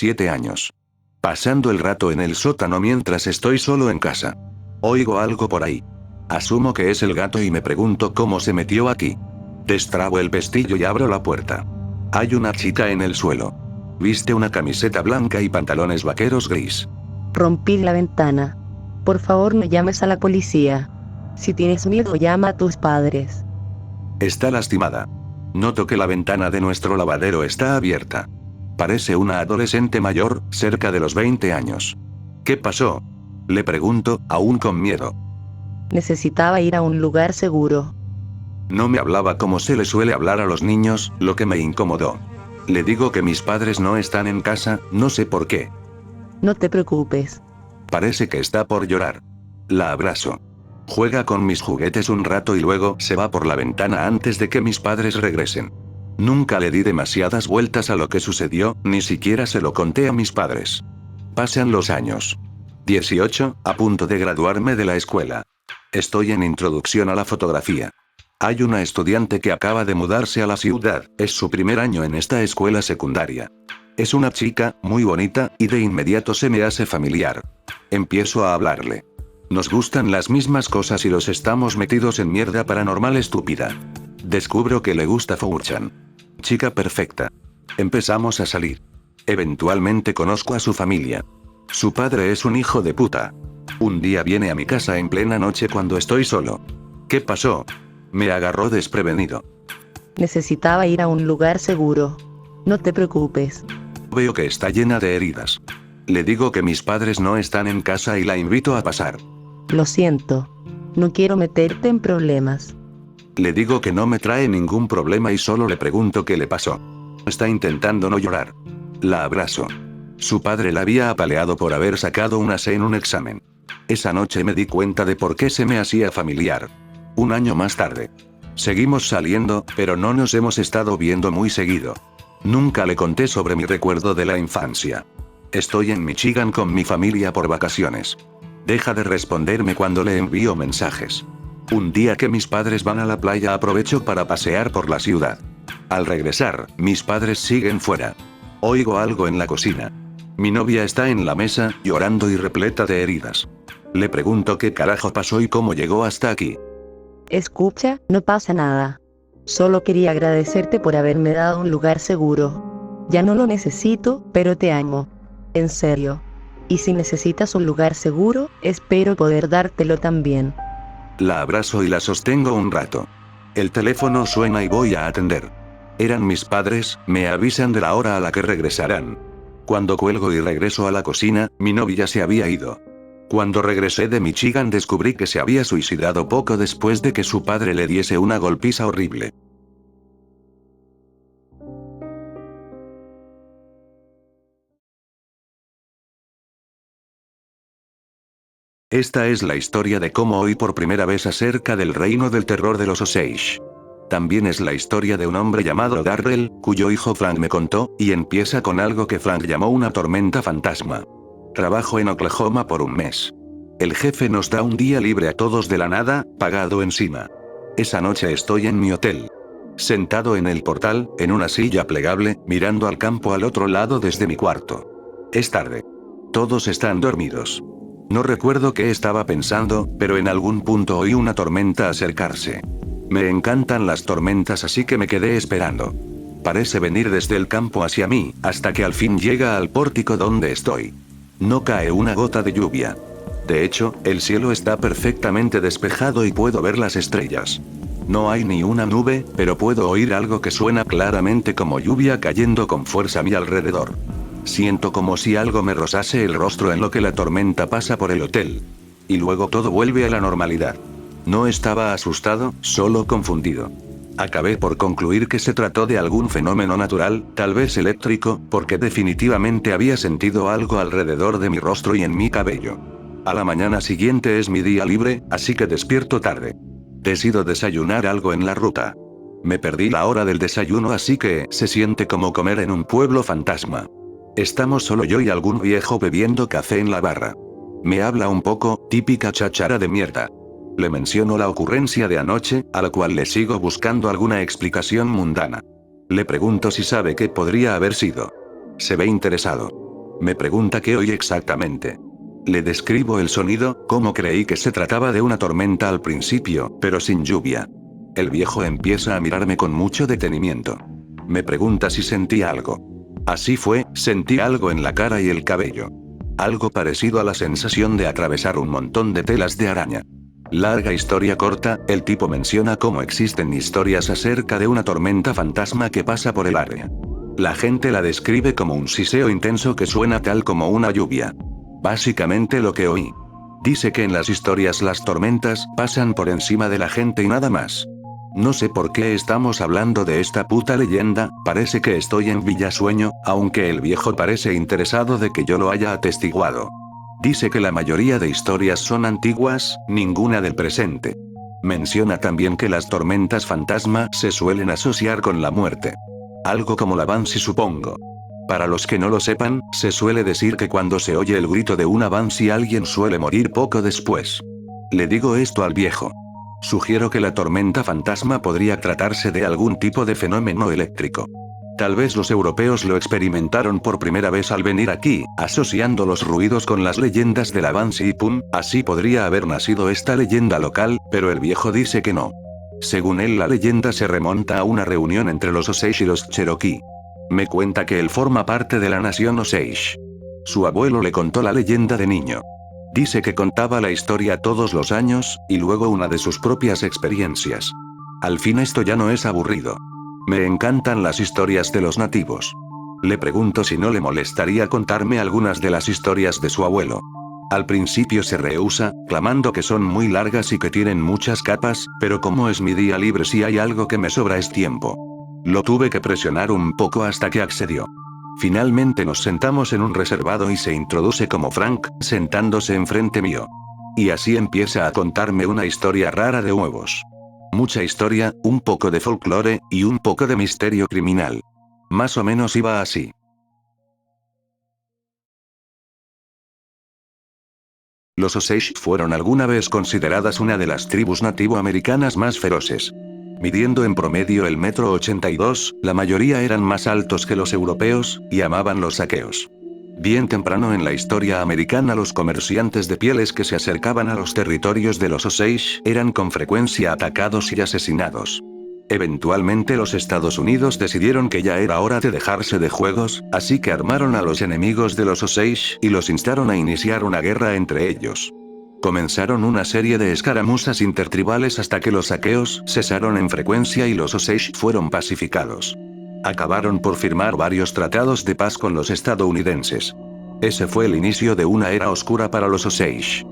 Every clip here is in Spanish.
7 años. Pasando el rato en el sótano mientras estoy solo en casa. Oigo algo por ahí. Asumo que es el gato y me pregunto cómo se metió aquí. Destrabo el pestillo y abro la puerta. Hay una chica en el suelo. Viste una camiseta blanca y pantalones vaqueros gris. Rompí la ventana. Por favor, no llames a la policía. Si tienes miedo, llama a tus padres. Está lastimada. Noto que la ventana de nuestro lavadero está abierta. Parece una adolescente mayor, cerca de los 20 años. ¿Qué pasó? Le pregunto, aún con miedo. Necesitaba ir a un lugar seguro. No me hablaba como se le suele hablar a los niños, lo que me incomodó. Le digo que mis padres no están en casa, no sé por qué. No te preocupes. Parece que está por llorar. La abrazo. Juega con mis juguetes un rato y luego se va por la ventana antes de que mis padres regresen. Nunca le di demasiadas vueltas a lo que sucedió, ni siquiera se lo conté a mis padres. Pasan los años. 18, a punto de graduarme de la escuela. Estoy en introducción a la fotografía. Hay una estudiante que acaba de mudarse a la ciudad, es su primer año en esta escuela secundaria. Es una chica, muy bonita, y de inmediato se me hace familiar. Empiezo a hablarle. Nos gustan las mismas cosas y los estamos metidos en mierda paranormal estúpida. Descubro que le gusta 4chan. Chica perfecta. Empezamos a salir. Eventualmente conozco a su familia. Su padre es un hijo de puta. Un día viene a mi casa en plena noche cuando estoy solo. ¿Qué pasó? Me agarró desprevenido. Necesitaba ir a un lugar seguro. No te preocupes. Veo que está llena de heridas. Le digo que mis padres no están en casa y la invito a pasar. Lo siento. No quiero meterte en problemas. Le digo que no me trae ningún problema y solo le pregunto qué le pasó. Está intentando no llorar. La abrazo. Su padre la había apaleado por haber sacado una C en un examen. Esa noche me di cuenta de por qué se me hacía familiar. Un año más tarde. Seguimos saliendo, pero no nos hemos estado viendo muy seguido. Nunca le conté sobre mi recuerdo de la infancia. Estoy en Michigan con mi familia por vacaciones. Deja de responderme cuando le envío mensajes. Un día que mis padres van a la playa aprovecho para pasear por la ciudad. Al regresar, mis padres siguen fuera. Oigo algo en la cocina. Mi novia está en la mesa, llorando y repleta de heridas. Le pregunto qué carajo pasó y cómo llegó hasta aquí. Escucha, no pasa nada. Solo quería agradecerte por haberme dado un lugar seguro. Ya no lo necesito, pero te amo. En serio. Y si necesitas un lugar seguro, espero poder dártelo también. La abrazo y la sostengo un rato. El teléfono suena y voy a atender. Eran mis padres, me avisan de la hora a la que regresarán. Cuando cuelgo y regreso a la cocina, mi novia se había ido. Cuando regresé de Michigan descubrí que se había suicidado poco después de que su padre le diese una golpiza horrible. Esta es la historia de cómo oí por primera vez acerca del reino del terror de los Osage. También es la historia de un hombre llamado Darrell, cuyo hijo Frank me contó, y empieza con algo que Frank llamó una tormenta fantasma. Trabajo en Oklahoma por un mes. El jefe nos da un día libre a todos de la nada, pagado encima. Esa noche estoy en mi hotel. Sentado en el portal, en una silla plegable, mirando al campo al otro lado desde mi cuarto. Es tarde. Todos están dormidos. No recuerdo qué estaba pensando, pero en algún punto oí una tormenta acercarse. Me encantan las tormentas, así que me quedé esperando. Parece venir desde el campo hacia mí, hasta que al fin llega al pórtico donde estoy. No cae una gota de lluvia. De hecho, el cielo está perfectamente despejado y puedo ver las estrellas. No hay ni una nube, pero puedo oír algo que suena claramente como lluvia cayendo con fuerza a mi alrededor. Siento como si algo me rozase el rostro en lo que la tormenta pasa por el hotel. Y luego todo vuelve a la normalidad. No estaba asustado, solo confundido. Acabé por concluir que se trató de algún fenómeno natural, tal vez eléctrico, porque definitivamente había sentido algo alrededor de mi rostro y en mi cabello. A la mañana siguiente es mi día libre, así que despierto tarde. Decido desayunar algo en la ruta. Me perdí la hora del desayuno, así que se siente como comer en un pueblo fantasma. Estamos solo yo y algún viejo bebiendo café en la barra. Me habla un poco, típica cháchara de mierda. Le menciono la ocurrencia de anoche, a la cual le sigo buscando alguna explicación mundana. Le pregunto si sabe qué podría haber sido. Se ve interesado. Me pregunta qué oye exactamente. Le describo el sonido, como creí que se trataba de una tormenta al principio, pero sin lluvia. El viejo empieza a mirarme con mucho detenimiento. Me pregunta si sentí algo. Así fue, sentí algo en la cara y el cabello. Algo parecido a la sensación de atravesar un montón de telas de araña. Larga historia corta, el tipo menciona cómo existen historias acerca de una tormenta fantasma que pasa por el área. La gente la describe como un siseo intenso que suena tal como una lluvia. Básicamente lo que oí. Dice que en las historias las tormentas pasan por encima de la gente y nada más. No sé por qué estamos hablando de esta puta leyenda, parece que estoy en Villasueño, aunque el viejo parece interesado de que yo lo haya atestiguado. Dice que la mayoría de historias son antiguas, ninguna del presente. Menciona también que las tormentas fantasma se suelen asociar con la muerte. Algo como la Banshee, supongo. Para los que no lo sepan, se suele decir que cuando se oye el grito de una Banshee alguien suele morir poco después. Le digo esto al viejo. Sugiero que la tormenta fantasma podría tratarse de algún tipo de fenómeno eléctrico. Tal vez los europeos lo experimentaron por primera vez al venir aquí, asociando los ruidos con las leyendas de la Banshee y pum, así podría haber nacido esta leyenda local, pero el viejo dice que no. Según él, la leyenda se remonta a una reunión entre los Osage y los Cherokee. Me cuenta que él forma parte de la nación Osage. Su abuelo le contó la leyenda de niño. Dice que contaba la historia todos los años, y luego una de sus propias experiencias. Al fin esto ya no es aburrido. Me encantan las historias de los nativos. Le pregunto si no le molestaría contarme algunas de las historias de su abuelo. Al principio se rehúsa, clamando que son muy largas y que tienen muchas capas, pero como es mi día libre, si hay algo que me sobra es tiempo. Lo tuve que presionar un poco hasta que accedió. Finalmente nos sentamos en un reservado y se introduce como Frank, sentándose enfrente mío. Y así empieza a contarme una historia rara de huevos. Mucha historia, un poco de folclore, y un poco de misterio criminal. Más o menos iba así. Los Osage fueron alguna vez consideradas una de las tribus nativoamericanas más feroces. Midiendo en promedio el 1,82 m, la mayoría eran más altos que los europeos, y amaban los saqueos. Bien temprano en la historia americana, los comerciantes de pieles que se acercaban a los territorios de los Osage eran con frecuencia atacados y asesinados. Eventualmente los Estados Unidos decidieron que ya era hora de dejarse de juegos, así que armaron a los enemigos de los Osage y los instaron a iniciar una guerra entre ellos. Comenzaron una serie de escaramuzas intertribales hasta que los saqueos cesaron en frecuencia y los Osage fueron pacificados. Acabaron por firmar varios tratados de paz con los estadounidenses. Ese fue el inicio de una era oscura para los Osage.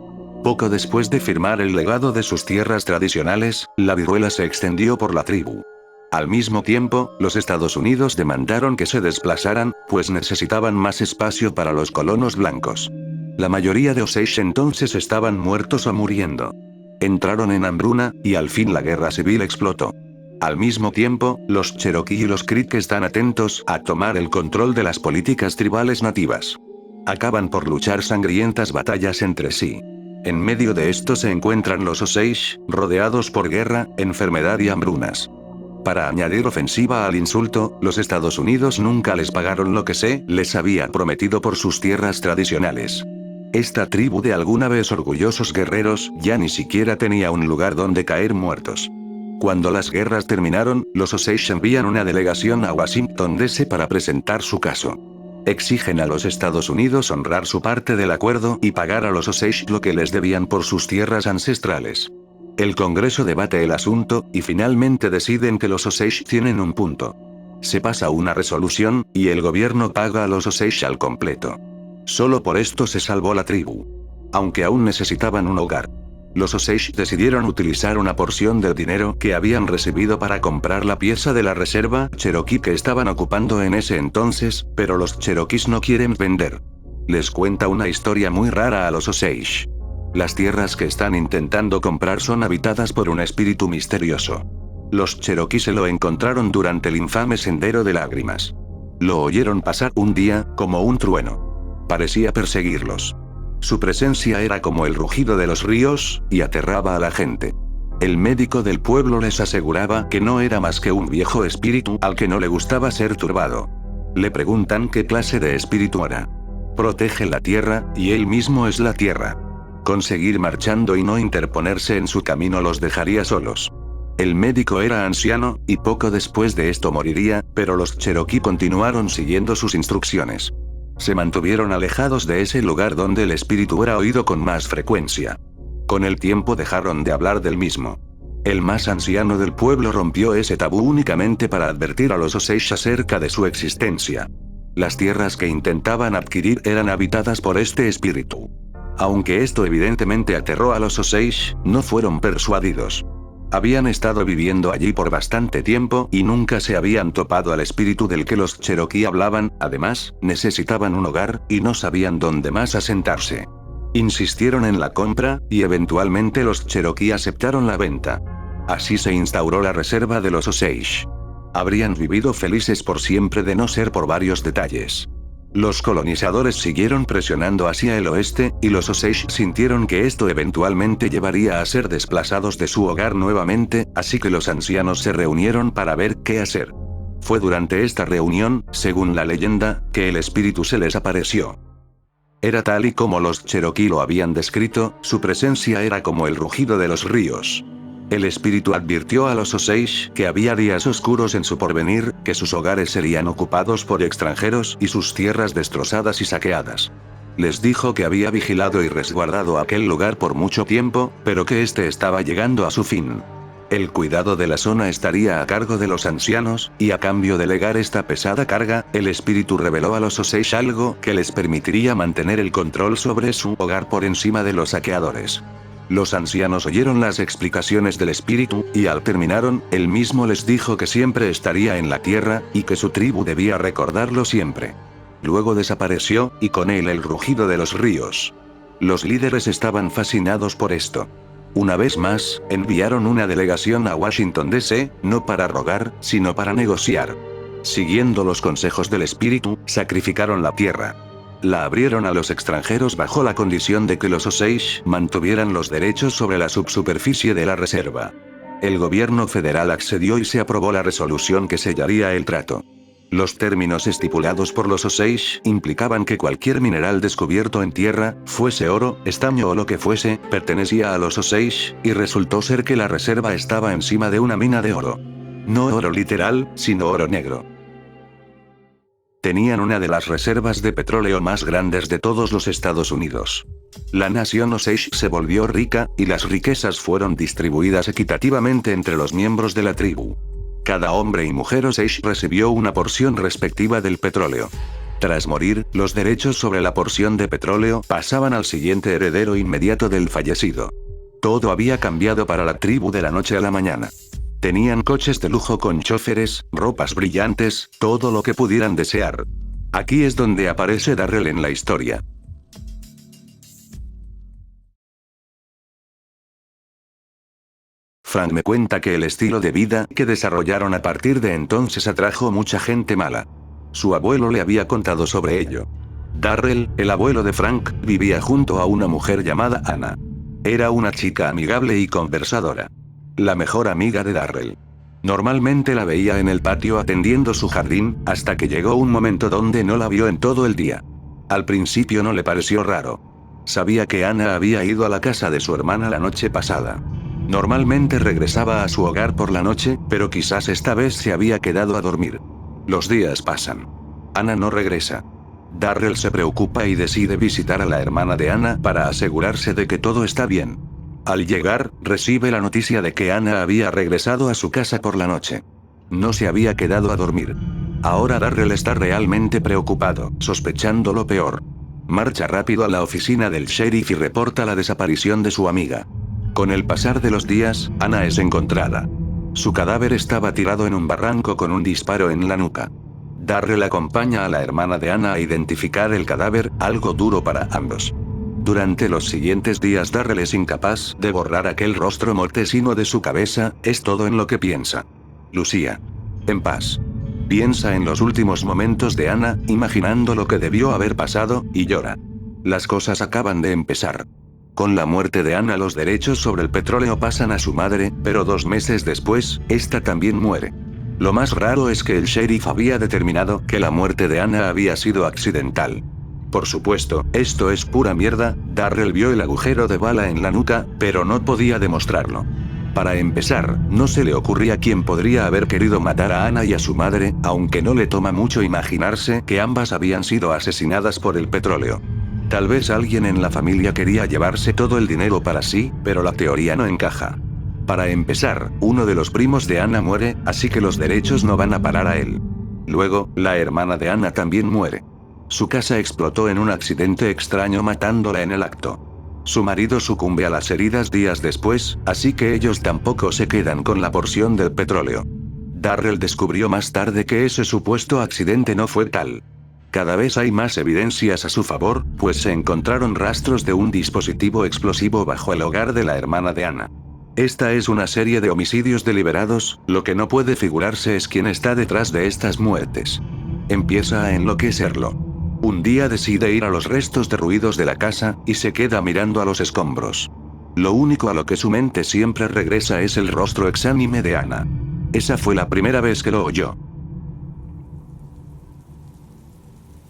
Poco después de firmar el legado de sus tierras tradicionales, la viruela se extendió por la tribu. Al mismo tiempo, los Estados Unidos demandaron que se desplazaran, pues necesitaban más espacio para los colonos blancos. La mayoría de Osage entonces estaban muertos o muriendo. Entraron en hambruna, y al fin la guerra civil explotó. Al mismo tiempo, los Cherokee y los Creek están atentos a tomar el control de las políticas tribales nativas. Acaban por luchar sangrientas batallas entre sí. En medio de esto se encuentran los Osage, rodeados por guerra, enfermedad y hambrunas. Para añadir ofensiva al insulto, los Estados Unidos nunca les pagaron lo que se les había prometido por sus tierras tradicionales. Esta tribu de alguna vez orgullosos guerreros ya ni siquiera tenía un lugar donde caer muertos. Cuando las guerras terminaron, los Osage envían una delegación a Washington D.C. para presentar su caso. Exigen a los Estados Unidos honrar su parte del acuerdo y pagar a los Osage lo que les debían por sus tierras ancestrales. El Congreso debate el asunto, y finalmente deciden que los Osage tienen un punto. Se pasa una resolución, y el gobierno paga a los Osage al completo. Solo por esto se salvó la tribu. Aunque aún necesitaban un hogar. Los Osage decidieron utilizar una porción del dinero que habían recibido para comprar la pieza de la reserva Cherokee que estaban ocupando en ese entonces, pero los Cherokees no quieren vender. Les cuenta una historia muy rara a los Osage. Las tierras que están intentando comprar son habitadas por un espíritu misterioso. Los Cherokee se lo encontraron durante el infame Sendero de Lágrimas. Lo oyeron pasar un día, como un trueno. Parecía perseguirlos. Su presencia era como el rugido de los ríos, y aterraba a la gente. El médico del pueblo les aseguraba que no era más que un viejo espíritu al que no le gustaba ser turbado. Le preguntan qué clase de espíritu era. Protege la tierra, y él mismo es la tierra. Conseguir marchando y no interponerse en su camino los dejaría solos. El médico era anciano, y poco después de esto moriría, pero los Cherokee continuaron siguiendo sus instrucciones. Se mantuvieron alejados de ese lugar donde el espíritu era oído con más frecuencia. Con el tiempo dejaron de hablar del mismo. El más anciano del pueblo rompió ese tabú únicamente para advertir a los Osage acerca de su existencia. Las tierras que intentaban adquirir eran habitadas por este espíritu. Aunque esto evidentemente aterró a los Osage, no fueron persuadidos. Habían estado viviendo allí por bastante tiempo y nunca se habían topado al espíritu del que los Cherokee hablaban. Además, necesitaban un hogar, y no sabían dónde más asentarse. Insistieron en la compra, y eventualmente los Cherokee aceptaron la venta. Así se instauró la reserva de los Osage. Habrían vivido felices por siempre de no ser por varios detalles. Los colonizadores siguieron presionando hacia el oeste, y los Osage sintieron que esto eventualmente llevaría a ser desplazados de su hogar nuevamente, así que los ancianos se reunieron para ver qué hacer. Fue durante esta reunión, según la leyenda, que el espíritu se les apareció. Era tal y como los Cherokee lo habían descrito, su presencia era como el rugido de los ríos. El espíritu advirtió a los Osage que había días oscuros en su porvenir, que sus hogares serían ocupados por extranjeros y sus tierras destrozadas y saqueadas. Les dijo que había vigilado y resguardado aquel lugar por mucho tiempo, pero que este estaba llegando a su fin. El cuidado de la zona estaría a cargo de los ancianos, y a cambio de legar esta pesada carga, el espíritu reveló a los Osage algo que les permitiría mantener el control sobre su hogar por encima de los saqueadores. Los ancianos oyeron las explicaciones del espíritu, y al terminaron, él mismo les dijo que siempre estaría en la tierra, y que su tribu debía recordarlo siempre. Luego desapareció, y con él el rugido de los ríos. Los líderes estaban fascinados por esto. Una vez más, enviaron una delegación a Washington D.C., no para rogar, sino para negociar. Siguiendo los consejos del espíritu, sacrificaron la tierra. La abrieron a los extranjeros bajo la condición de que los Osage mantuvieran los derechos sobre la subsuperficie de la reserva. El gobierno federal accedió y se aprobó la resolución que sellaría el trato. Los términos estipulados por los Osage implicaban que cualquier mineral descubierto en tierra, fuese oro, estaño o lo que fuese, pertenecía a los Osage, y resultó ser que la reserva estaba encima de una mina de oro. No oro literal, sino oro negro. Tenían una de las reservas de petróleo más grandes de todos los Estados Unidos. La nación Osage se volvió rica, y las riquezas fueron distribuidas equitativamente entre los miembros de la tribu. Cada hombre y mujer Osage recibió una porción respectiva del petróleo. Tras morir, los derechos sobre la porción de petróleo pasaban al siguiente heredero inmediato del fallecido. Todo había cambiado para la tribu de la noche a la mañana. Tenían coches de lujo con choferes, ropas brillantes, todo lo que pudieran desear. Aquí es donde aparece Darrell en la historia. Frank me cuenta que el estilo de vida que desarrollaron a partir de entonces atrajo mucha gente mala. Su abuelo le había contado sobre ello. Darrell, el abuelo de Frank, vivía junto a una mujer llamada Anna. Era una chica amigable y conversadora. La mejor amiga de Darrell. Normalmente la veía en el patio atendiendo su jardín, hasta que llegó un momento donde no la vio en todo el día. Al principio no le pareció raro. Sabía que Anna había ido a la casa de su hermana la noche pasada. Normalmente regresaba a su hogar por la noche, pero quizás esta vez se había quedado a dormir. Los días pasan. Anna no regresa. Darrell se preocupa y decide visitar a la hermana de Anna para asegurarse de que todo está bien. Al llegar, recibe la noticia de que Anna había regresado a su casa por la noche. No se había quedado a dormir. Ahora Darrell está realmente preocupado, sospechando lo peor. Marcha rápido a la oficina del sheriff y reporta la desaparición de su amiga. Con el pasar de los días, Anna es encontrada. Su cadáver estaba tirado en un barranco con un disparo en la nuca. Darrell acompaña a la hermana de Anna a identificar el cadáver, algo duro para ambos. Durante los siguientes días Darrell es incapaz de borrar aquel rostro mortecino de su cabeza, es todo en lo que piensa. Lucía. En paz. Piensa en los últimos momentos de Anna, imaginando lo que debió haber pasado, y llora. Las cosas acaban de empezar. Con la muerte de Anna los derechos sobre el petróleo pasan a su madre, pero 2 meses después, esta también muere. Lo más raro es que el sheriff había determinado que la muerte de Anna había sido accidental. Por supuesto, esto es pura mierda. Darrell vio el agujero de bala en la nuca, pero no podía demostrarlo. Para empezar, no se le ocurría quién podría haber querido matar a Anna y a su madre, aunque no le toma mucho imaginarse que ambas habían sido asesinadas por el petróleo. Tal vez alguien en la familia quería llevarse todo el dinero para sí, pero la teoría no encaja. Para empezar, uno de los primos de Anna muere, así que los derechos no van a parar a él. Luego, la hermana de Anna también muere. Su casa explotó en un accidente extraño matándola en el acto. Su marido sucumbe a las heridas días después, así que ellos tampoco se quedan con la porción del petróleo. Darrell descubrió más tarde que ese supuesto accidente no fue tal. Cada vez hay más evidencias a su favor, pues se encontraron rastros de un dispositivo explosivo bajo el hogar de la hermana de Anna. Esta es una serie de homicidios deliberados, lo que no puede figurarse es quién está detrás de estas muertes. Empieza a enloquecerlo. Un día decide ir a los restos derruidos de la casa, y se queda mirando a los escombros. Lo único a lo que su mente siempre regresa es el rostro exánime de Anna. Esa fue la primera vez que lo oyó.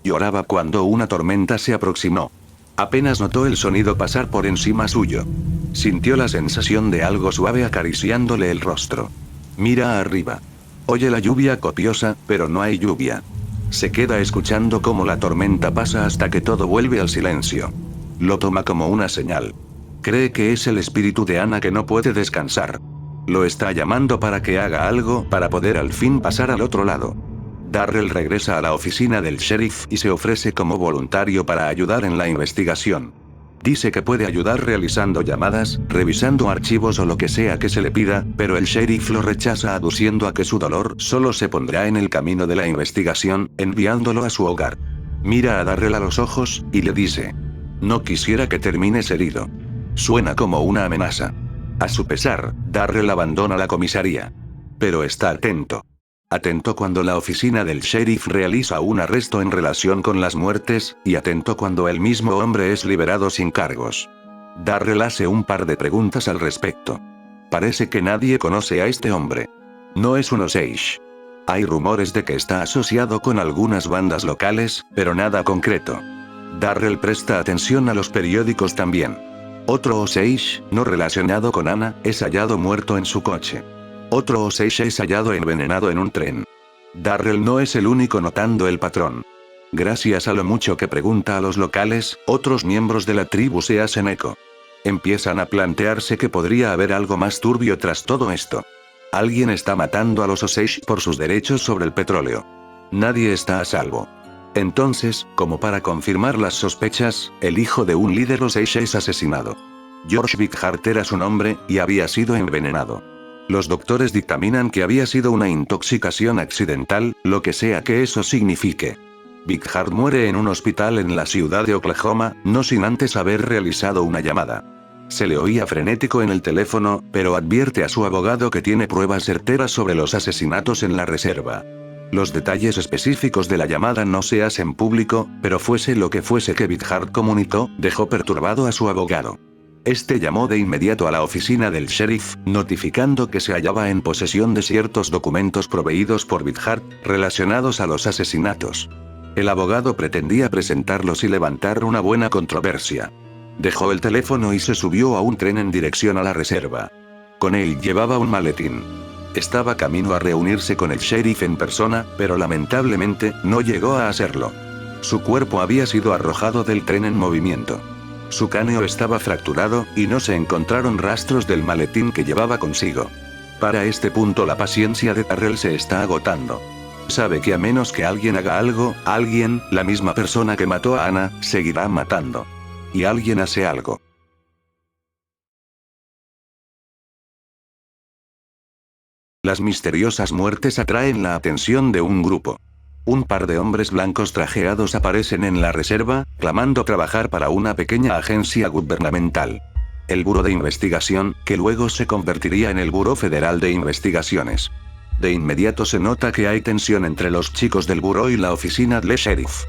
Lloraba cuando una tormenta se aproximó. Apenas notó el sonido pasar por encima suyo. Sintió la sensación de algo suave acariciándole el rostro. Mira arriba. Oye la lluvia copiosa, pero no hay lluvia. Se queda escuchando cómo la tormenta pasa hasta que todo vuelve al silencio. Lo toma como una señal. Cree que es el espíritu de Anna que no puede descansar. Lo está llamando para que haga algo para poder al fin pasar al otro lado. Darrell regresa a la oficina del sheriff y se ofrece como voluntario para ayudar en la investigación. Dice que puede ayudar realizando llamadas, revisando archivos o lo que sea que se le pida, pero el sheriff lo rechaza aduciendo a que su dolor solo se pondrá en el camino de la investigación, enviándolo a su hogar. Mira a Darrell a los ojos, y le dice: no quisiera que termines herido. Suena como una amenaza. A su pesar, Darrell abandona la comisaría. Pero está atento. Atento cuando la oficina del sheriff realiza un arresto en relación con las muertes, y atento cuando el mismo hombre es liberado sin cargos. Darrell hace un par de preguntas al respecto. Parece que nadie conoce a este hombre. No es un Osage. Hay rumores de que está asociado con algunas bandas locales, pero nada concreto. Darrell presta atención a los periódicos también. Otro Osage, no relacionado con Anna, es hallado muerto en su coche. Otro Osage es hallado envenenado en un tren. Darrell no es el único notando el patrón. Gracias a lo mucho que pregunta a los locales, otros miembros de la tribu se hacen eco. Empiezan a plantearse que podría haber algo más turbio tras todo esto. Alguien está matando a los Osage por sus derechos sobre el petróleo. Nadie está a salvo. Entonces, como para confirmar las sospechas, el hijo de un líder Osage es asesinado. George Bighart era su nombre, y había sido envenenado. Los doctores dictaminan que había sido una intoxicación accidental, lo que sea que eso signifique. Bighart muere en un hospital en la ciudad de Oklahoma, no sin antes haber realizado una llamada. Se le oía frenético en el teléfono, pero advierte a su abogado que tiene pruebas certeras sobre los asesinatos en la reserva. Los detalles específicos de la llamada no se hacen público, pero fuese lo que fuese que Bighart comunicó, dejó perturbado a su abogado. Este llamó de inmediato a la oficina del sheriff, notificando que se hallaba en posesión de ciertos documentos proveídos por Bighart, relacionados a los asesinatos. El abogado pretendía presentarlos y levantar una buena controversia. Dejó el teléfono y se subió a un tren en dirección a la reserva. Con él llevaba un maletín. Estaba camino a reunirse con el sheriff en persona, pero lamentablemente, no llegó a hacerlo. Su cuerpo había sido arrojado del tren en movimiento. Su cráneo estaba fracturado, y no se encontraron rastros del maletín que llevaba consigo. Para este punto la paciencia de Darrell se está agotando. Sabe que a menos que alguien haga algo, alguien, la misma persona que mató a Anna, seguirá matando. Y alguien hace algo. Las misteriosas muertes atraen la atención de un grupo. Un par de hombres blancos trajeados aparecen en la reserva, clamando trabajar para una pequeña agencia gubernamental. El Buró de Investigación, que luego se convertiría en el Buró Federal de Investigaciones. De inmediato se nota que hay tensión entre los chicos del buró y la oficina del sheriff.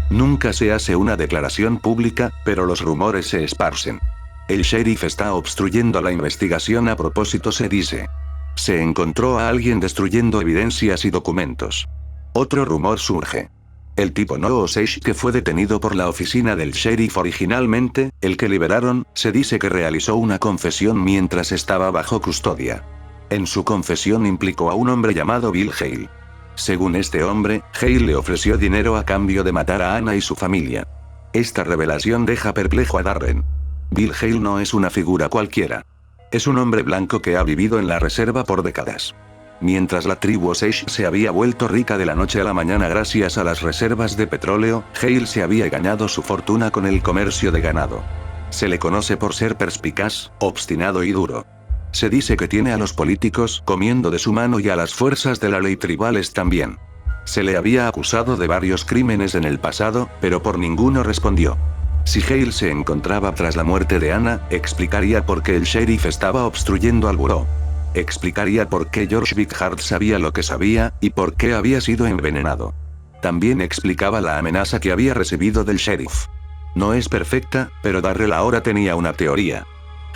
Nunca se hace una declaración pública, pero los rumores se esparcen. El sheriff está obstruyendo la investigación a propósito, se dice. Se encontró a alguien destruyendo evidencias y documentos. Otro rumor surge. El tipo no Osage que fue detenido por la oficina del sheriff originalmente, el que liberaron, se dice que realizó una confesión mientras estaba bajo custodia. En su confesión implicó a un hombre llamado Bill Hale. Según este hombre, Hale le ofreció dinero a cambio de matar a Anna y su familia. Esta revelación deja perplejo a Darren. Bill Hale no es una figura cualquiera. Es un hombre blanco que ha vivido en la reserva por décadas. Mientras la tribu Osage se había vuelto rica de la noche a la mañana gracias a las reservas de petróleo, Hale se había ganado su fortuna con el comercio de ganado. Se le conoce por ser perspicaz, obstinado y duro. Se dice que tiene a los políticos comiendo de su mano y a las fuerzas de la ley tribales también. Se le había acusado de varios crímenes en el pasado, pero por ninguno respondió. Si Hale se encontraba tras la muerte de Anna, explicaría por qué el sheriff estaba obstruyendo al buró. Explicaría por qué George Bighart sabía lo que sabía, y por qué había sido envenenado. También explicaba la amenaza que había recibido del sheriff. No es perfecta, pero Darrell ahora tenía una teoría.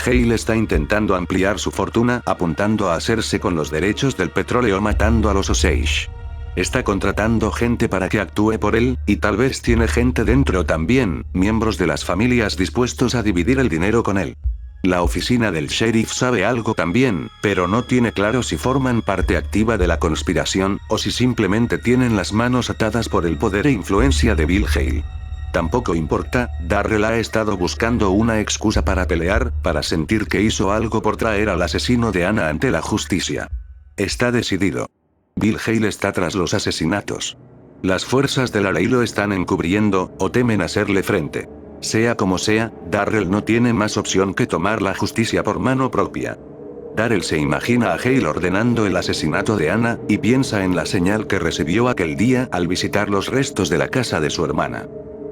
Hale está intentando ampliar su fortuna apuntando a hacerse con los derechos del petróleo matando a los Osage. Está contratando gente para que actúe por él, y tal vez tiene gente dentro también, miembros de las familias dispuestos a dividir el dinero con él. La oficina del sheriff sabe algo también, pero no tiene claro si forman parte activa de la conspiración, o si simplemente tienen las manos atadas por el poder e influencia de Bill Hale. Tampoco importa, Darrell ha estado buscando una excusa para pelear, para sentir que hizo algo por traer al asesino de Anna ante la justicia. Está decidido. Bill Hale está tras los asesinatos. Las fuerzas de la ley lo están encubriendo, o temen hacerle frente. Sea como sea, Darrell no tiene más opción que tomar la justicia por mano propia. Darrell se imagina a Hale ordenando el asesinato de Anna, y piensa en la señal que recibió aquel día al visitar los restos de la casa de su hermana.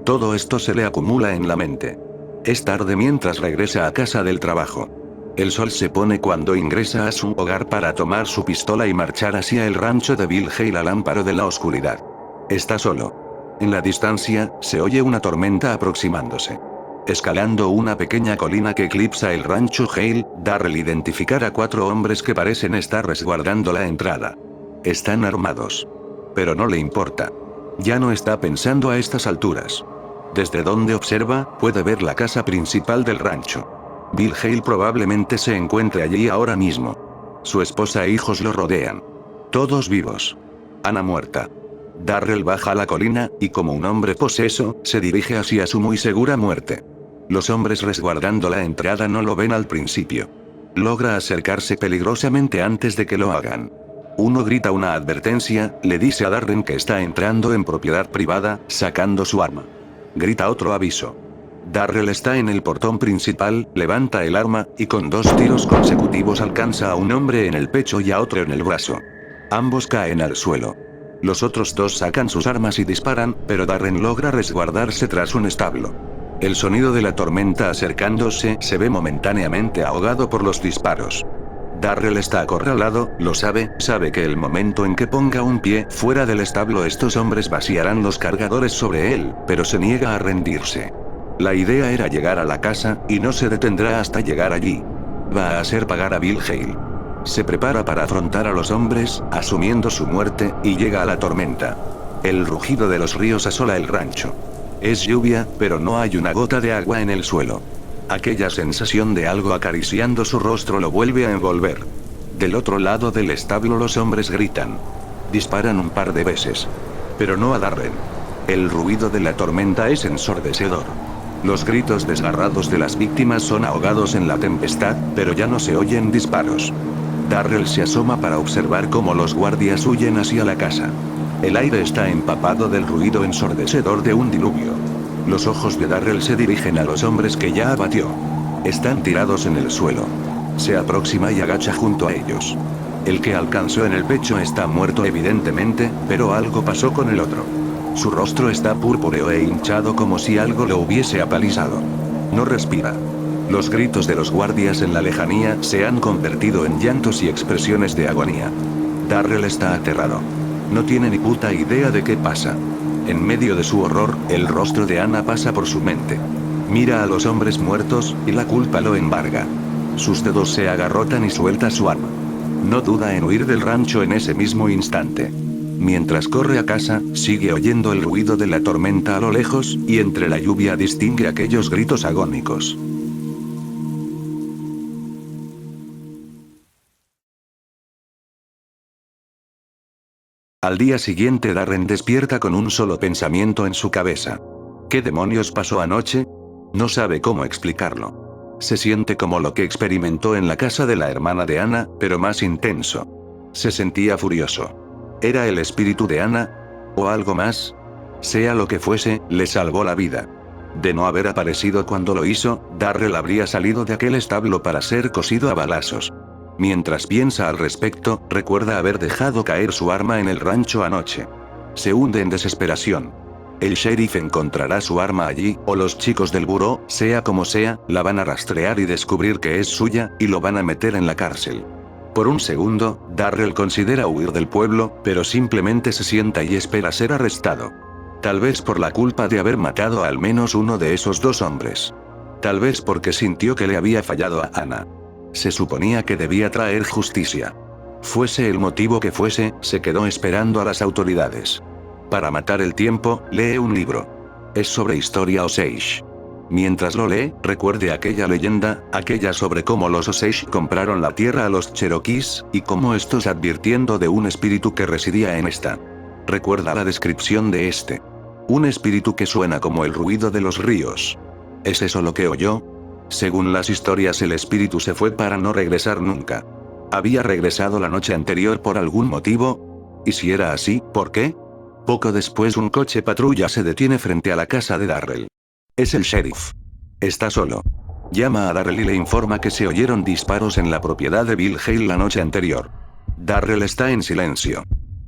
Todo esto se le acumula en la mente. Es tarde mientras regresa a casa del trabajo. El sol se pone cuando ingresa a su hogar para tomar su pistola y marchar hacia el rancho de Bill Hale al amparo de la oscuridad. Está solo. En la distancia, se oye una tormenta aproximándose. Escalando una pequeña colina que eclipsa el rancho Hale, Darrell identificará a 4 hombres que parecen estar resguardando la entrada. Están armados. Pero no le importa. Ya no está pensando a estas alturas. Desde donde observa, puede ver la casa principal del rancho. Bill Hale probablemente se encuentre allí ahora mismo. Su esposa e hijos lo rodean. Todos vivos. Anna muerta. Darrell baja la colina, y como un hombre poseso, se dirige hacia su muy segura muerte. Los hombres resguardando la entrada no lo ven al principio. Logra acercarse peligrosamente antes de que lo hagan. Uno grita una advertencia, le dice a Darren que está entrando en propiedad privada, sacando su arma. Grita otro aviso. Darrell está en el portón principal, levanta el arma, y con 2 tiros consecutivos alcanza a un hombre en el pecho y a otro en el brazo. Ambos caen al suelo. Los otros 2 sacan sus armas y disparan, pero Darren logra resguardarse tras un establo. El sonido de la tormenta acercándose se ve momentáneamente ahogado por los disparos. Darrell está acorralado, lo sabe que el momento en que ponga un pie fuera del establo estos hombres vaciarán los cargadores sobre él, pero se niega a rendirse. La idea era llegar a la casa, y no se detendrá hasta llegar allí. Va a hacer pagar a Bill Hale. Se prepara para afrontar a los hombres, asumiendo su muerte, y llega a la tormenta. El rugido de los ríos asola el rancho. Es lluvia, pero no hay una gota de agua en el suelo. Aquella sensación de algo acariciando su rostro lo vuelve a envolver. Del otro lado del establo los hombres gritan. Disparan un par de veces. Pero no a Darren. El ruido de la tormenta es ensordecedor. Los gritos desgarrados de las víctimas son ahogados en la tempestad, pero ya no se oyen disparos. Darrell se asoma para observar cómo los guardias huyen hacia la casa. El aire está empapado del ruido ensordecedor de un diluvio. Los ojos de Darrell se dirigen a los hombres que ya abatió. Están tirados en el suelo. Se aproxima y agacha junto a ellos. El que alcanzó en el pecho está muerto evidentemente, pero algo pasó con el otro. Su rostro está purpúreo e hinchado como si algo lo hubiese apalizado. No respira. Los gritos de los guardias en la lejanía se han convertido en llantos y expresiones de agonía. Darrell está aterrado. No tiene ni puta idea de qué pasa. En medio de su horror, el rostro de Anna pasa por su mente. Mira a los hombres muertos, y la culpa lo embarga. Sus dedos se agarrotan y suelta su arma. No duda en huir del rancho en ese mismo instante. Mientras corre a casa, sigue oyendo el ruido de la tormenta a lo lejos, y entre la lluvia distingue aquellos gritos agónicos. Al día siguiente Darren despierta con un solo pensamiento en su cabeza. ¿Qué demonios pasó anoche? No sabe cómo explicarlo. Se siente como lo que experimentó en la casa de la hermana de Anna, pero más intenso. Se sentía furioso. ¿Era el espíritu de Anna? ¿O algo más? Sea lo que fuese, le salvó la vida. De no haber aparecido cuando lo hizo, Darrell habría salido de aquel establo para ser cosido a balazos. Mientras piensa al respecto, recuerda haber dejado caer su arma en el rancho anoche. Se hunde en desesperación. El sheriff encontrará su arma allí, o los chicos del buró, sea como sea, la van a rastrear y descubrir que es suya, y lo van a meter en la cárcel. Por un segundo, Darrell considera huir del pueblo, pero simplemente se sienta y espera ser arrestado. Tal vez por la culpa de haber matado a al menos uno de esos dos hombres. Tal vez porque sintió que le había fallado a Anna. Se suponía que debía traer justicia. Fuese el motivo que fuese, se quedó esperando a las autoridades. Para matar el tiempo, lee un libro. Es sobre historia Osage. Mientras lo lee, recuerde aquella leyenda, aquella sobre cómo los Osage compraron la tierra a los Cherokees, y cómo estos advirtiendo de un espíritu que residía en esta. Recuerda la descripción de este. Un espíritu que suena como el ruido de los ríos. ¿Es eso lo que oyó? Según las historias, el espíritu se fue para no regresar nunca. ¿Había regresado la noche anterior por algún motivo? Y si era así, ¿por qué? Poco después un coche patrulla se detiene frente a la casa de Darrell. Es el sheriff. Está solo. Llama a Darrell y le informa que se oyeron disparos en la propiedad de Bill Hale la noche anterior. Darrell está en silencio.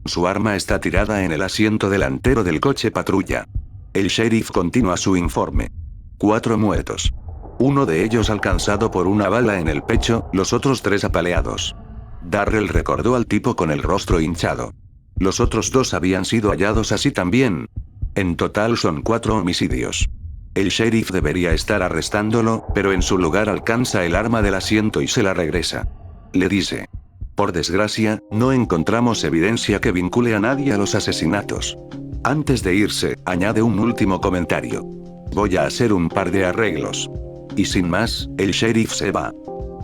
Su arma está tirada en el asiento delantero del coche patrulla. El sheriff continúa su informe. 4 muertos. Uno de ellos alcanzado por una bala en el pecho, los otros 3 apaleados. Darrell recordó al tipo con el rostro hinchado. Los otros 2 habían sido hallados así también. En total son 4 homicidios. El sheriff debería estar arrestándolo, pero en su lugar alcanza el arma del asiento y se la regresa. Le dice. Por desgracia, no encontramos evidencia que vincule a nadie a los asesinatos. Antes de irse, añade un último comentario. Voy a hacer un par de arreglos. Y sin más, el sheriff se va.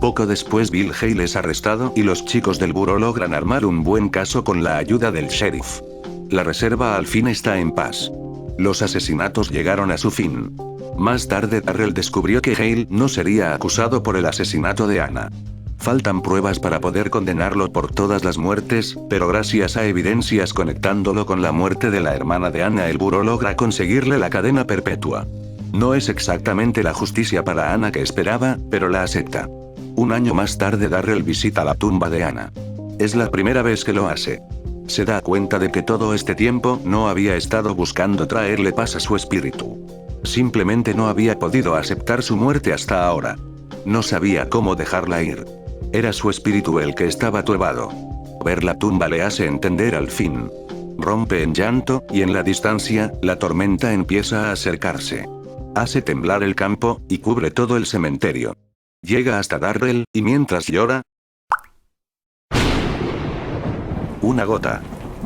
Poco después Bill Hale es arrestado y los chicos del buró logran armar un buen caso con la ayuda del sheriff. La reserva al fin está en paz. Los asesinatos llegaron a su fin. Más tarde Darrell descubrió que Hale no sería acusado por el asesinato de Anna. Faltan pruebas para poder condenarlo por todas las muertes, pero gracias a evidencias conectándolo con la muerte de la hermana de Anna, el buró logra conseguirle la cadena perpetua. No es exactamente la justicia para Anna que esperaba, pero la acepta. Un año más tarde Darrell visita la tumba de Anna. Es la primera vez que lo hace. Se da cuenta de que todo este tiempo no había estado buscando traerle paz a su espíritu. Simplemente no había podido aceptar su muerte hasta ahora. No sabía cómo dejarla ir. Era su espíritu el que estaba turbado. Ver la tumba le hace entender al fin. Rompe en llanto, y en la distancia, la tormenta empieza a acercarse. Hace temblar el campo, y cubre todo el cementerio. Llega hasta Darrell, y mientras llora, una gota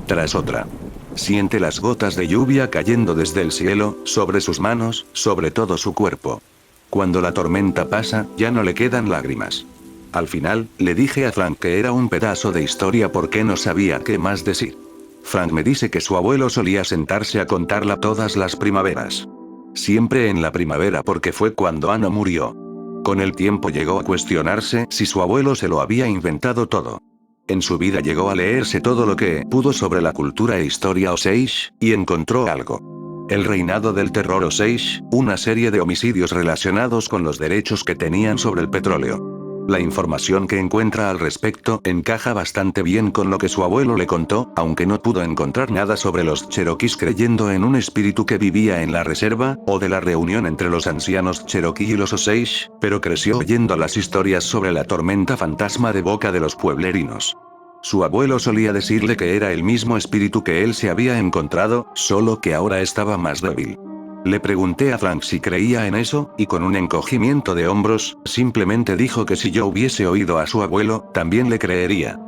tras otra. Siente las gotas de lluvia cayendo desde el cielo, sobre sus manos, sobre todo su cuerpo. Cuando la tormenta pasa, ya no le quedan lágrimas. Al final, le dije a Frank que era un pedazo de historia porque no sabía qué más decir. Frank me dice que su abuelo solía sentarse a contarla todas las primaveras. Siempre en la primavera porque fue cuando Anna murió. Con el tiempo llegó a cuestionarse si su abuelo se lo había inventado todo. En su vida llegó a leerse todo lo que pudo sobre la cultura e historia Osage, y encontró algo. El reinado del terror Osage, una serie de homicidios relacionados con los derechos que tenían sobre el petróleo. La información que encuentra al respecto encaja bastante bien con lo que su abuelo le contó, aunque no pudo encontrar nada sobre los Cherokees creyendo en un espíritu que vivía en la reserva, o de la reunión entre los ancianos Cherokee y los Osage, pero creció oyendo las historias sobre la tormenta fantasma de boca de los pueblerinos. Su abuelo solía decirle que era el mismo espíritu que él se había encontrado, solo que ahora estaba más débil. Le pregunté a Frank si creía en eso, y con un encogimiento de hombros, simplemente dijo que si yo hubiese oído a su abuelo, también le creería.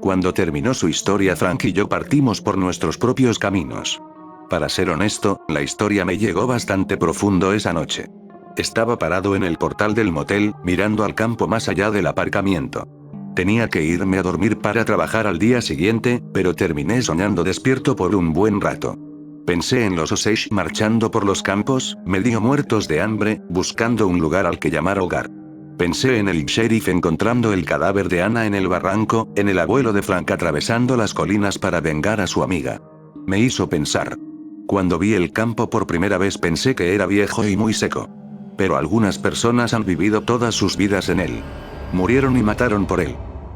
Cuando terminó su historia, Frank y yo partimos por nuestros propios caminos. Para ser honesto, la historia me llegó bastante profundo esa noche. Estaba parado en el portal del motel, mirando al campo más allá del aparcamiento. Tenía que irme a dormir para trabajar al día siguiente, pero terminé soñando despierto por un buen rato. Pensé en los Osage marchando por los campos, medio muertos de hambre, buscando un lugar al que llamar hogar. Pensé en el sheriff encontrando el cadáver de Anna en el barranco, en el abuelo de Frank atravesando las colinas para vengar a su amiga. Me hizo pensar. Cuando vi el campo por primera vez pensé que era viejo y muy seco. Pero algunas personas han vivido todas sus vidas en él. Murieron y mataron por él.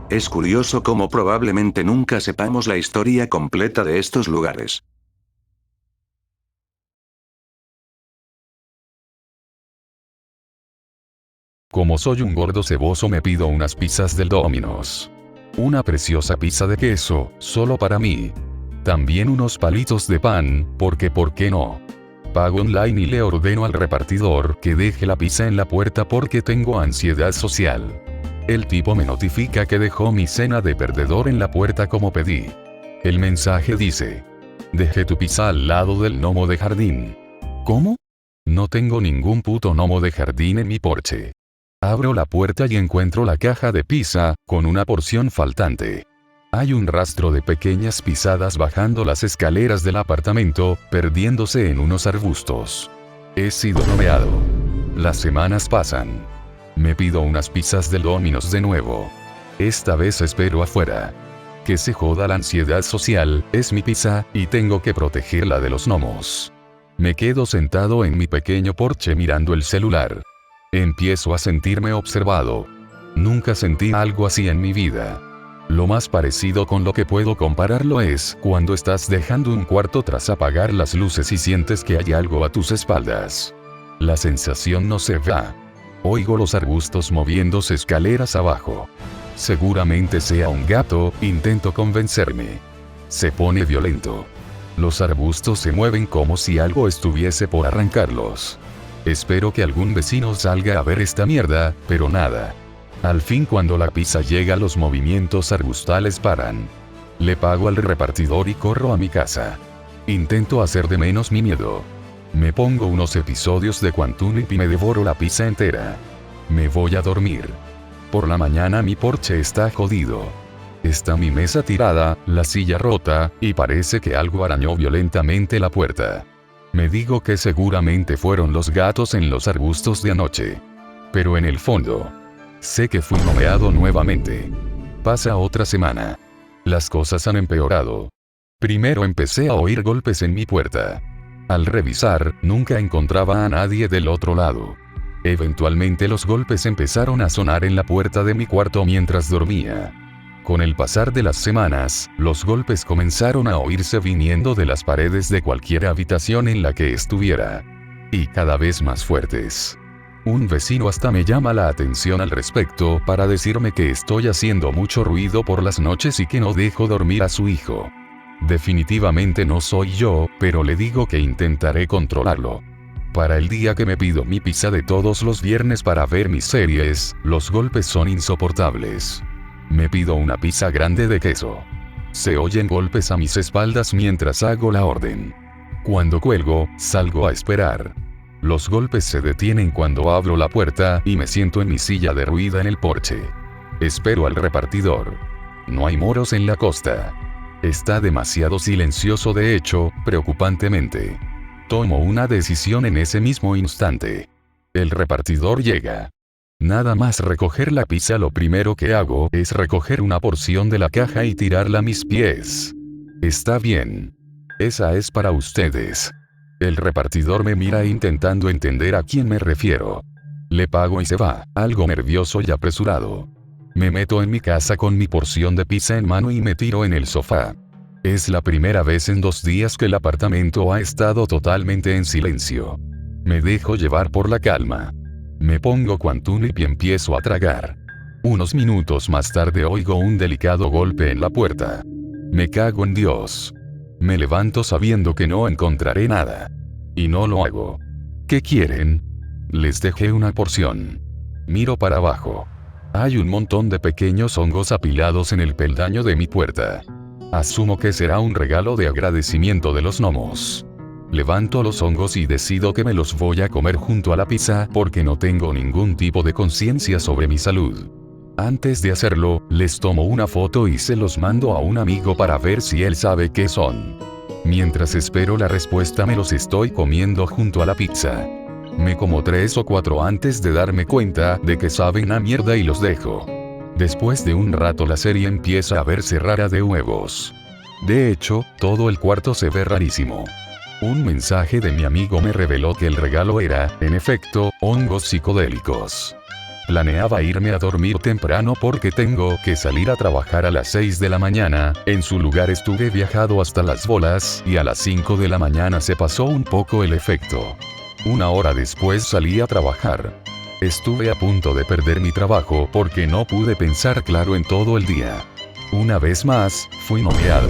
Es curioso cómo probablemente nunca sepamos la historia completa de estos lugares. Como soy un gordo ceboso, me pido unas pizzas del Domino's. Una preciosa pizza de queso, solo para mí. También unos palitos de pan, porque ¿por qué no? Pago online y le ordeno al repartidor que deje la pizza en la puerta porque tengo ansiedad social. El tipo me notifica que dejó mi cena de perdedor en la puerta como pedí. El mensaje dice: dejé tu pizza al lado del gnomo de jardín. ¿Cómo? No tengo ningún puto gnomo de jardín en mi porche. Abro la puerta y encuentro la caja de pizza, con una porción faltante. Hay un rastro de pequeñas pisadas bajando las escaleras del apartamento, perdiéndose en unos arbustos. He sido nomeado. Las semanas pasan. Me pido unas pizzas del Domino's de nuevo. Esta vez espero afuera. Que se joda la ansiedad social, es mi pizza, y tengo que protegerla de los gnomos. Me quedo sentado en mi pequeño porche mirando el celular. Empiezo a sentirme observado. Nunca sentí algo así en mi vida. Lo más parecido con lo que puedo compararlo es cuando estás dejando un cuarto tras apagar las luces y sientes que hay algo a tus espaldas. La sensación no se va. Oigo los arbustos moviéndose escaleras abajo. Seguramente sea un gato, intento convencerme. Se pone violento. Los arbustos se mueven como si algo estuviese por arrancarlos. Espero que algún vecino salga a ver esta mierda, pero nada. Al fin, cuando la pizza llega, los movimientos arbustales paran. Le pago al repartidor y corro a mi casa. Intento hacer de menos mi miedo. Me pongo unos episodios de Quantum y me devoro la pizza entera. Me voy a dormir. Por la mañana mi porche está jodido. Está mi mesa tirada, la silla rota, y parece que algo arañó violentamente la puerta. Me digo que seguramente fueron los gatos en los arbustos de anoche. Pero en el fondo, sé que fui nomeado nuevamente. Pasa otra semana. Las cosas han empeorado. Primero empecé a oír golpes en mi puerta. Al revisar, nunca encontraba a nadie del otro lado. Eventualmente los golpes empezaron a sonar en la puerta de mi cuarto mientras dormía. Con el pasar de las semanas, los golpes comenzaron a oírse viniendo de las paredes de cualquier habitación en la que estuviera. Y cada vez más fuertes. Un vecino hasta me llama la atención al respecto para decirme que estoy haciendo mucho ruido por las noches y que no dejo dormir a su hijo. Definitivamente no soy yo, pero le digo que intentaré controlarlo. Para el día que me pido mi pizza de todos los viernes para ver mis series, los golpes son insoportables. Me pido una pizza grande de queso. Se oyen golpes a mis espaldas mientras hago la orden. Cuando cuelgo, salgo a esperar. Los golpes se detienen cuando abro la puerta y me siento en mi silla derruida en el porche. Espero al repartidor. No hay moros en la costa. Está demasiado silencioso, de hecho, preocupantemente. Tomo una decisión en ese mismo instante. El repartidor llega. Nada más recoger la pizza, lo primero que hago es recoger una porción de la caja y tirarla a mis pies. Está bien. Esa es para ustedes. El repartidor me mira intentando entender a quién me refiero. Le pago y se va, algo nervioso y apresurado. Me meto en mi casa con mi porción de pizza en mano y me tiro en el sofá. Es la primera vez en 2 días que el apartamento ha estado totalmente en silencio. Me dejo llevar por la calma. Me pongo Quantum y empiezo a tragar. Unos minutos más tarde oigo un delicado golpe en la puerta. Me cago en Dios. Me levanto sabiendo que no encontraré nada. Y no lo hago. ¿Qué quieren? Les dejé una porción. Miro para abajo. Hay un montón de pequeños hongos apilados en el peldaño de mi puerta. Asumo que será un regalo de agradecimiento de los gnomos. Levanto los hongos y decido que me los voy a comer junto a la pizza porque no tengo ningún tipo de conciencia sobre mi salud. Antes de hacerlo, les tomo una foto y se los mando a un amigo para ver si él sabe qué son. Mientras espero la respuesta me los estoy comiendo junto a la pizza. Me como 3 o 4 antes de darme cuenta de que saben a mierda y los dejo. Después de un rato la serie empieza a verse rara de huevos. De hecho, todo el cuarto se ve rarísimo. Un mensaje de mi amigo me reveló que el regalo era, en efecto, hongos psicodélicos. Planeaba irme a dormir temprano porque tengo que salir a trabajar a las 6 de la mañana, en su lugar estuve viajado hasta las bolas, y a las 5 de la mañana se pasó un poco el efecto. 1 hora después salí a trabajar. Estuve a punto de perder mi trabajo porque no pude pensar claro en todo el día. Una vez más, fui noqueado.